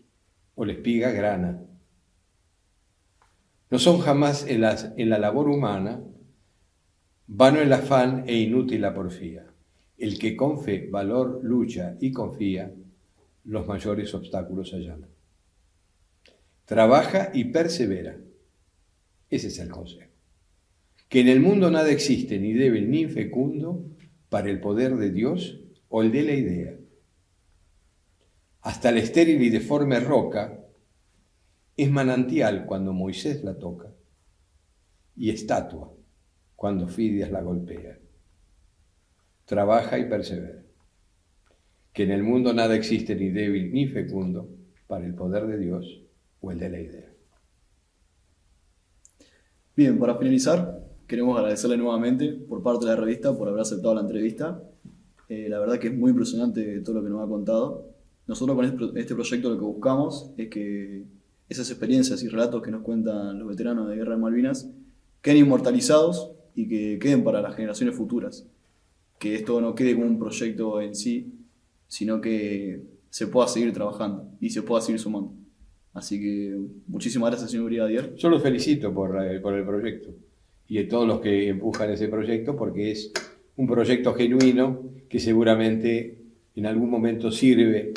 o la espiga grana. No son jamás en la labor humana vano el afán e inútil la porfía. El que con fe, valor, lucha y confía, los mayores obstáculos allana. Trabaja y persevera. Ese es el consejo. Que en el mundo nada existe, ni débil ni infecundo, para el poder de Dios o el de la idea. hasta la estéril y deforme roca es manantial cuando Moisés la toca y estatua cuando Fidias la golpea. Trabaja y persevera, que en el mundo nada existe ni débil ni fecundo para el poder de Dios o el de la idea. Bien, para finalizar, queremos agradecerle nuevamente por parte de la revista por haber aceptado la entrevista. La verdad que es muy impresionante todo lo que nos ha contado. Nosotros con este proyecto lo que buscamos es que esas experiencias y relatos que nos cuentan los veteranos de Guerra de Malvinas queden inmortalizados y que queden para las generaciones futuras. Que esto no quede como un proyecto en sí, sino que se pueda seguir trabajando y se pueda seguir sumando. Así que muchísimas gracias, señor Brigadier. Yo los felicito por el proyecto y a todos los que empujan ese proyecto, porque es un proyecto genuino que seguramente en algún momento sirve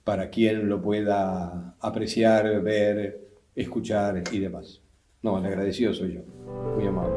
para quien lo pueda apreciar, ver, escuchar y demás. No, el agradecido soy yo. Muy amable.